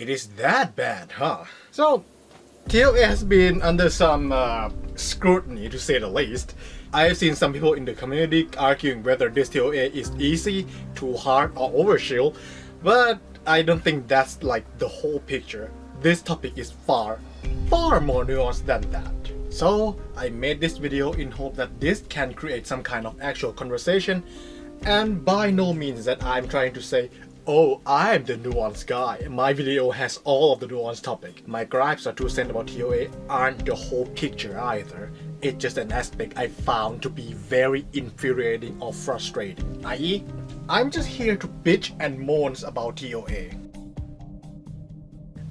It is that bad, huh? So, TOA has been under some scrutiny, to say the least. I've seen some people in the community arguing whether this TOA is easy, too hard, or overkill, but I don't think that's like the whole picture. This topic is far more nuanced than that. So I made this video in hope that this can create some kind of actual conversation, and by no means that I'm trying to say, oh, I'm the nuanced guy, my video has all of the nuanced topic. My gripes or 2 cents about TOA aren't the whole picture either. It's just an aspect I found to be very infuriating or frustrating. i.e., I'm just here to bitch and moan about TOA.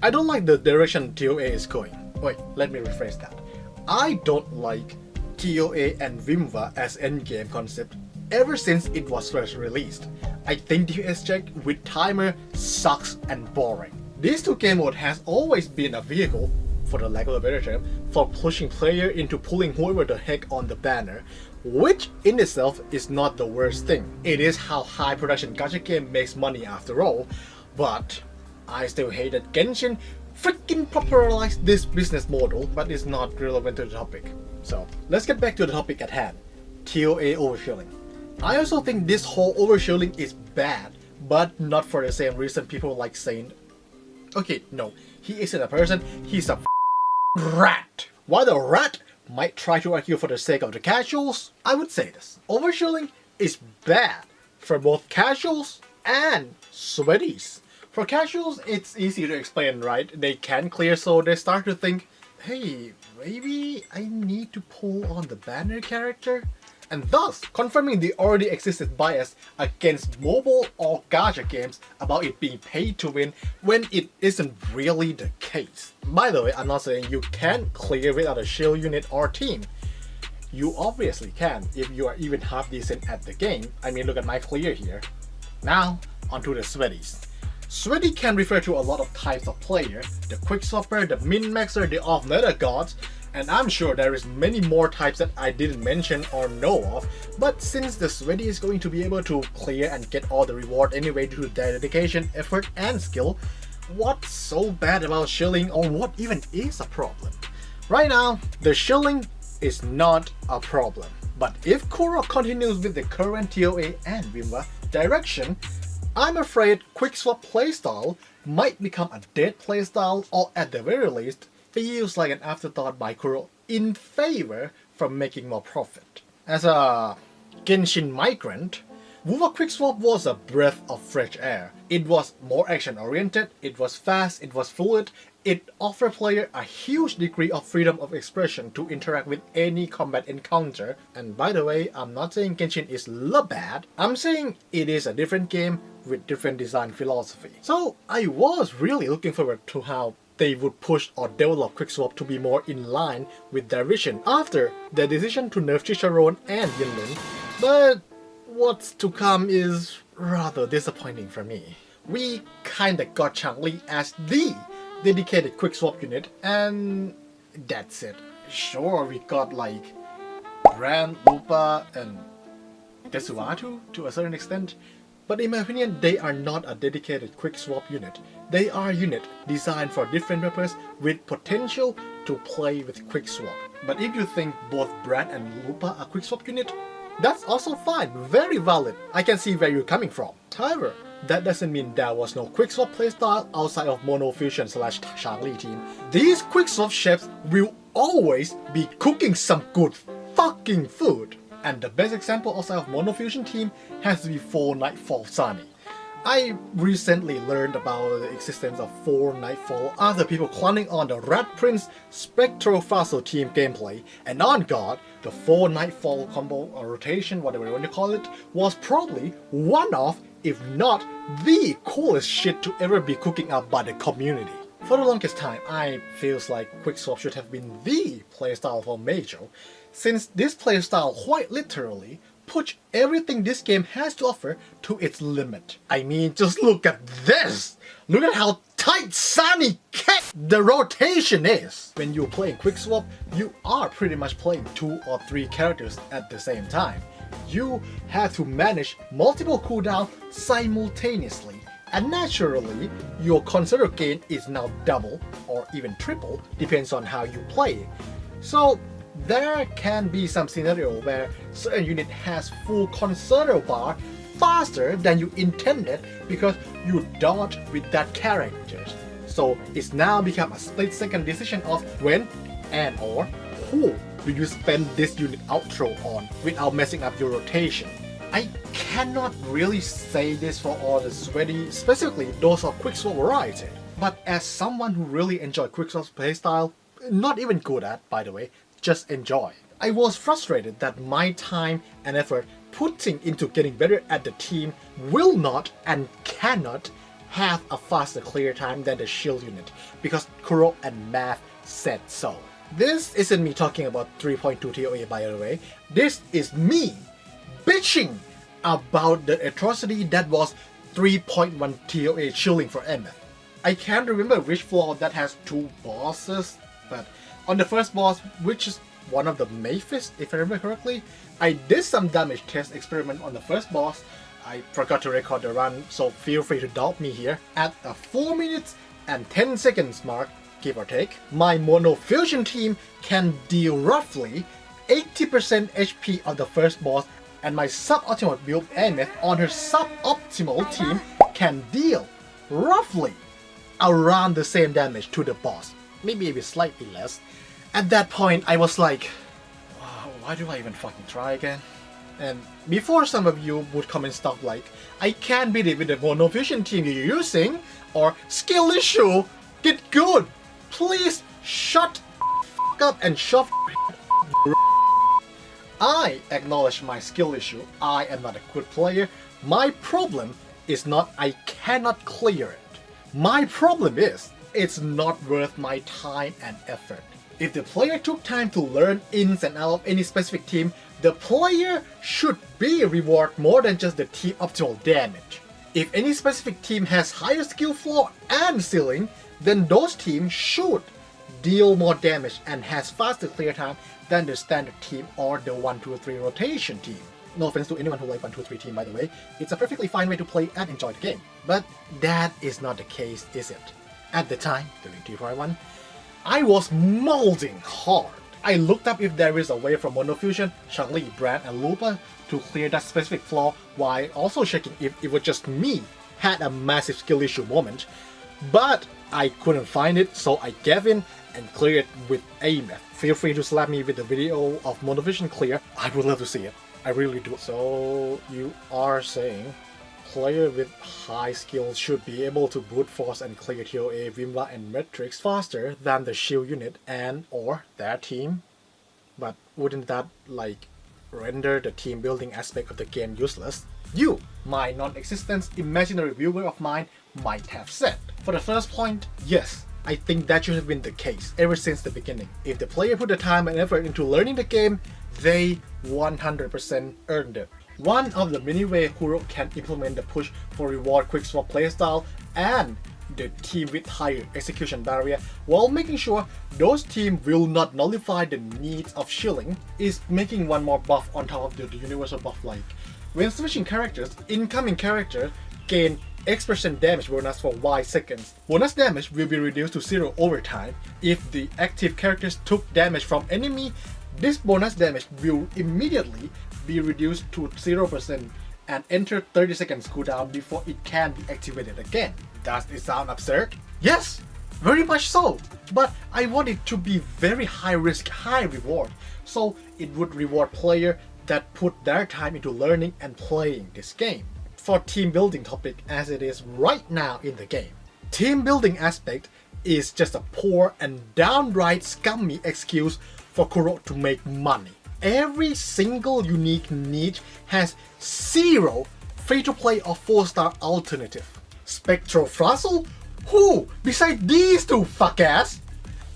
I don't like the direction TOA is going. Wait, let me rephrase that. I don't like TOA and Vimva as endgame concept ever since it was first released. I think DPS check with timer sucks and boring. This 2 game mode has always been a vehicle, for the lack of a better term, for pushing player into pulling whoever the heck on the banner, which in itself is not the worst thing. It is how high production gacha game makes money after all, but I still hate that Genshin freaking popularized this business model, but it's not relevant to the topic. So let's get back to the topic at hand, TOA overfilling. I also think this whole overshielding is bad, but not for the same reason people like saying, okay, no, he isn't a person, he's a rat. While the rat might try to argue for the sake of the casuals, I would say this. Overshielding is bad for both casuals and sweaties. For casuals, it's easy to explain, right? They can clear, so they start to think, hey, maybe I need to pull on the banner character? And thus confirming the already existed bias against mobile or gacha games about it being paid to win when it isn't really the case. By the way, I'm not saying you can't clear without a shield unit or team. You obviously can if you are even half decent at the game. I mean, look at my clear here. Now, onto the sweaties. Sweaty can refer to a lot of types of player, the quickswapper, the min-maxer, the off-meta gods, and I'm sure there is many more types that I didn't mention or know of, but since the sweaty is going to be able to clear and get all the reward anyway due to their dedication, effort, and skill, what's so bad about shilling, or what even is a problem? Right now, the shilling is not a problem, but if Kurok continues with the current TOA and Vimva direction, I'm afraid quickswap playstyle might become a dead playstyle, or at the very least, feels like an afterthought by Kuro in favor from making more profit. As a Genshin migrant, Wuva Quickswap was a breath of fresh air. It was more action oriented, it was fast, it was fluid, it offered player a huge degree of freedom of expression to interact with any combat encounter. And by the way, I'm not saying Genshin is bad, I'm saying it is a different game with different design philosophy. So I was really looking forward to how they would push or develop Quickswap to be more in line with their vision after their decision to nerf Chicharon and Yinlin, but what's to come is rather disappointing for me. We kinda got Changli as the dedicated Quickswap unit, and that's it. Sure, we got like Brand, Lupa, and Tetsuatu to a certain extent, but in my opinion, they are not a dedicated quickswap unit. They are a unit designed for different purpose with potential to play with quickswap. But if you think both Brad and Lupa are quickswap unit, that's also fine, very valid. I can see where you're coming from. However, that doesn't mean there was no quickswap playstyle outside of Mono Fusion / Shangli team. These quickswap chefs will always be cooking some good fucking food. And the best example outside of Mono Fusion team has to be 4 Nightfall Sunny. I recently learned about the existence of 4 Nightfall after people clowning on the Rat Prince Spectro Fossil team gameplay, and on God, the 4 Nightfall combo or rotation, whatever you want to call it, was probably one of, if not the coolest shit to ever be cooking up by the community. For the longest time, I feels like Quickswap should have been the playstyle for Major, since this playstyle quite literally pushed everything this game has to offer to its limit. I mean, just look at this! Look at how tight Sunny Cat the rotation is! When you're playing Quickswap, you are pretty much playing 2 or 3 characters at the same time. You have to manage multiple cooldowns simultaneously, and naturally, your consider gain is now double or even triple, depends on how you play. So there can be some scenario where certain unit has full consider bar faster than you intended because you dodged with that character. So it's now become a split-second decision of when and or who do you spend this unit outro on without messing up your rotation. I cannot really say this for all the sweaty, specifically those of quickswap variety, but as someone who really enjoy quickswap's playstyle, not even good at by the way, just enjoy. I was frustrated that my time and effort putting into getting better at the team will not and cannot have a faster clear time than the shield unit because Kuro and Math said so. This isn't me talking about 3.2 TOA by the way, this is me bitching about the atrocity that was 3.1 TOA chilling for MF. I can't remember which floor that has two bosses, but on the first boss, which is one of the Mayfist, if I remember correctly, I did some damage test experiment on the first boss. I forgot to record the run, so feel free to doubt me here. At a 4 minutes and 10 seconds mark, give or take, my mono fusion team can deal roughly 80% HP of the first boss, and my suboptimal build MF on her suboptimal team can deal roughly around the same damage to the boss, maybe a bit slightly less. At that point, I was like, why do I even fucking try again? And before some of you would comment stuff like, I can't beat it with the mono fusion team you're using, or skill issue, get good, please shut up and shove. I acknowledge my skill issue, I am not a good player. My problem is not I cannot clear it. My problem is, it's not worth my time and effort. If the player took time to learn ins and outs of any specific team, the player should be rewarded more than just the team optimal damage. If any specific team has higher skill floor and ceiling, then those teams should deal more damage and has faster clear time than the standard team or the 1-2-3 rotation team. No offense to anyone who like 1-2-3 team by the way, it's a perfectly fine way to play and enjoy the game. But that is not the case, is it? At the time, during T41, I was molding hard. I looked up if there is a way from Monofusion, Chun-Li, Brand, and Lupa to clear that specific flaw while also checking if it was just me had a massive skill issue moment. But I couldn't find it, so I gave in and cleared it with AMF. Feel free to slap me with the video of Monovision clear, I would love to see it. I really do. So you are saying player with high skills should be able to brute force and clear TOA, Vimva and Matrix faster than the shield unit and or their team? But wouldn't that like render the team building aspect of the game useless? You, my non-existent imaginary viewer of mine, might have said. For the first point, yes, I think that should have been the case ever since the beginning. If the player put the time and effort into learning the game, they 100% earned it. One of the many ways Kuro can implement the push for reward quickswap playstyle and the team with higher execution barrier while making sure those teams will not nullify the needs of shilling is making one more buff on top of the universal buff, like when switching characters, incoming characters gain X% damage bonus for Y seconds. Bonus damage will be reduced to 0 over time. If the active characters took damage from enemy, this bonus damage will immediately be reduced to 0% and enter 30 seconds cooldown before it can be activated again. Does it sound absurd? Yes, very much so. But I want it to be very high risk, high reward, so it would reward players that put their time into learning and playing this game. For team building topic as it is right now in the game, team building aspect is just a poor and downright scummy excuse for Kuro to make money. Every single unique niche has 0 free-to-play or 4-star alternative. Spectral Frazzle? Who besides these two fuck-ass?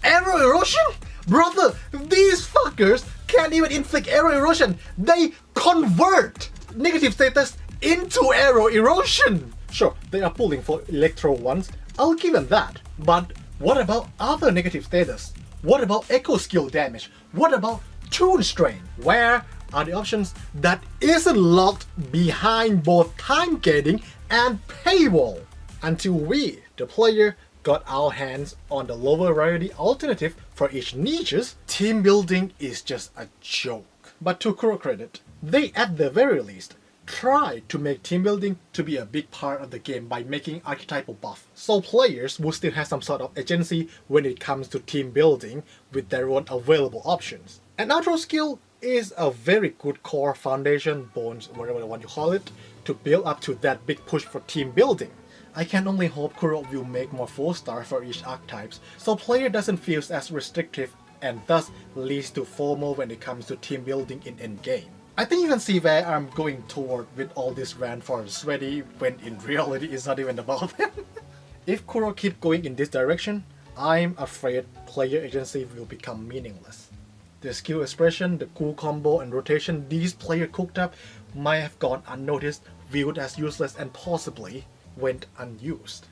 Arrow Erosion? Brother, these fuckers can't even inflict arrow erosion. They convert negative status into arrow erosion. Sure, they are pulling for electro ones, I'll give them that. But what about other negative status? What about echo skill damage? What about tune strain? Where are the options that isn't locked behind both time gating and paywall? until we, the player, got our hands on the lower rarity alternative for each niches, team building is just a joke. But to Kuro credit, they at the very least tried to make team building to be a big part of the game by making archetypal buff, so players will still have some sort of agency when it comes to team building with their own available options. An outro skill is a very good core foundation, bones, whatever you want to call it, to build up to that big push for team building. I can only hope Kuro will make more 4-star for each archetypes, so player doesn't feel as restrictive and thus leads to FOMO when it comes to team building in endgame. I think you can see where I'm going toward with all this rant for sweaty when in reality it's not even about them. If Kuro keep going in this direction, I'm afraid player agency will become meaningless. The skill expression, the cool combo and rotation these players cooked up might have gone unnoticed, viewed as useless and possibly went unused.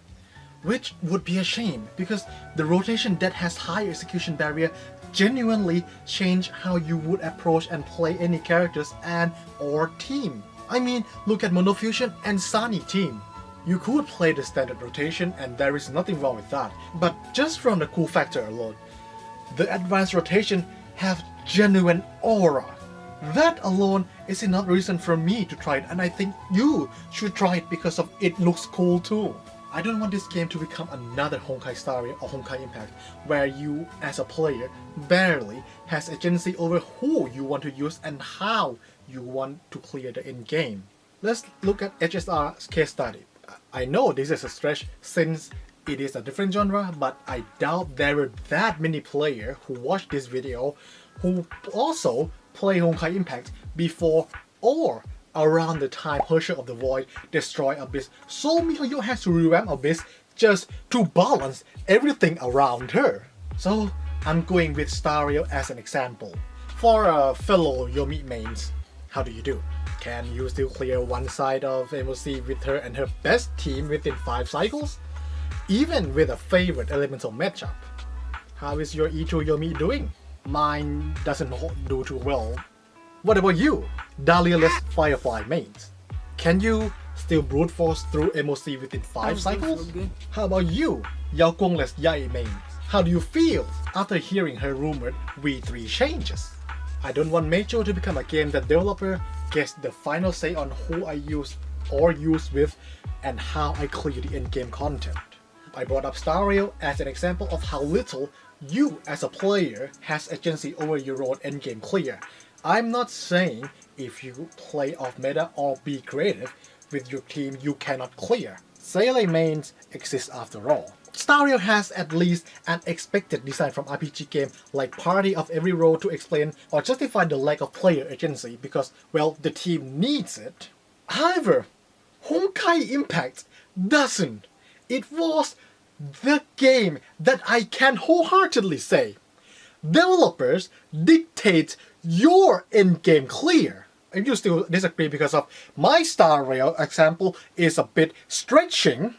Which would be a shame because the rotation that has high execution barrier genuinely change how you would approach and play any characters and or team. I mean, look at Monofusion and Sunny team. You could play the standard rotation and there is nothing wrong with that, but just from the cool factor alone, the advanced rotation have genuine aura. That alone is enough reason for me to try it, and I think you should try it because of it looks cool too. I don't want this game to become another Honkai Star Rail or Honkai Impact, where you as a player barely has agency over who you want to use and how you want to clear the end game. Let's look at HSR's case study. I know this is a stretch since it is a different genre, but I doubt there were that many players who watched this video who also play Honkai Impact before or around the time Herrscher of the Void destroyed Abyss, so Mihoyo has to revamp Abyss just to balance everything around her. So I'm going with Star Rail as an example. For fellow Yomi mains, how do you do? Can you still clear one side of MOC with her and her best team within 5 cycles? Even with a favorite elemental matchup? How is your E2 Yomi doing? Mine doesn't do too well. What about you, Dahlia-less Firefly mains? Can you still brute force through MOC within 5 cycles? How about you, Yaokong-less Yai mains? How do you feel after hearing her rumored V3 changes? I don't want Mecho to become a game that developer gets the final say on who I use or use with and how I clear the endgame content. I brought up Star Rail as an example of how little you as a player has agency over your own endgame clear. I'm not saying if you play off meta or be creative with your team you cannot clear. Seiyuu mains exist after all. Star Rail has at least an expected design from RPG game like Party of every role to explain or justify the lack of player agency because, well, the team needs it. However, Honkai Impact doesn't. It was the game that I can wholeheartedly say developers dictate your endgame clear. If you still disagree because of my Star Rail example is a bit stretching,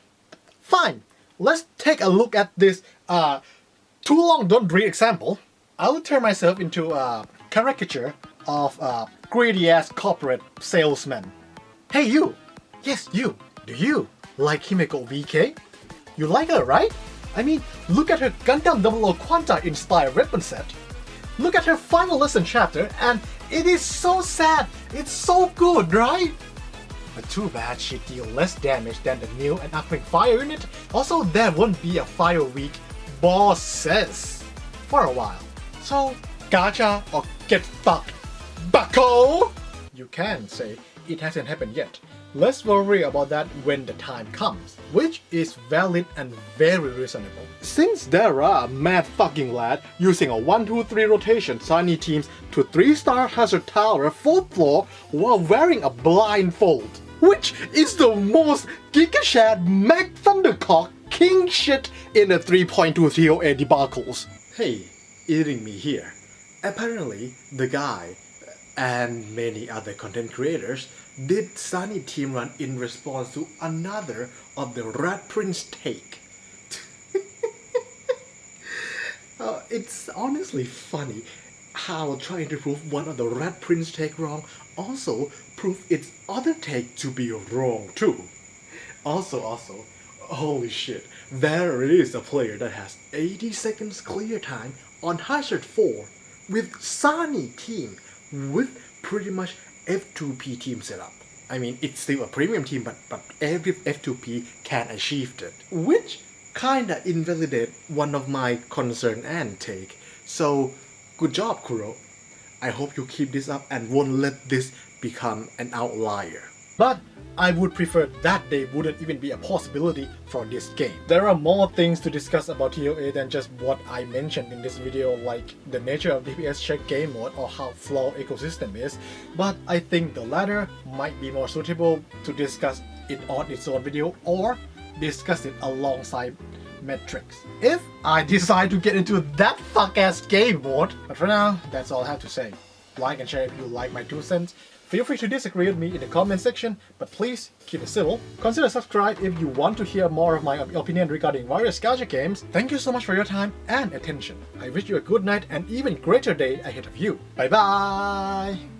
fine. Let's take a look at this too long don't read example. I will turn myself into a caricature of a greedy ass corporate salesman. Hey you! Yes you! Do you like Himeko VK? You like her, right? I mean, look at her Gundam 00 Quanta inspired weapon set. Look at her final lesson chapter and it is so sad, it's so good, right? But too bad she deals less damage than the new and upcoming fire unit. Also, there won't be a fire week boss says for a while. So, gacha or get fucked, bucko! You can say it hasn't happened yet. Let's worry about that when the time comes, which is valid and very reasonable. Since there are mad fucking lad using a 1-2-3 rotation Sunny teams to 3-star Hazard Tower 4th floor while wearing a blindfold, which is the most Gigashad Mac Thundercock king shit in the 3.2 TOA debacles. Hey, eating me here. Apparently, the guy and many other content creators did Sunny team run in response to another of the Rat Prince take. It's honestly funny how trying to prove one of the Rat Prince take wrong also prove its other take to be wrong too. Also, Holy shit, there is a player that has 80 seconds clear time on Hazard 4 with Sunny team with pretty much F2P team setup. I mean, it's still a premium team, but every F2P can achieve it, which kinda invalidate one of my concern and take. So, good job, Kuro. I hope you keep this up and won't let this become an outlier. But I would prefer that they wouldn't even be a possibility for this game. There are more things to discuss about TOA than just what I mentioned in this video, like the nature of DPS check game mode or how flawed ecosystem is, but I think the latter might be more suitable to discuss it on its own video or discuss it alongside metrics, if I decide to get into that fuck-ass game mode. But for now, that's all I have to say. Like and share if you like my 2 cents. Feel free to disagree with me in the comment section, but please keep it civil. Consider subscribe if you want to hear more of my opinion regarding various gacha games. Thank you so much for your time and attention. I wish you a good night and even greater day ahead of you. Bye bye!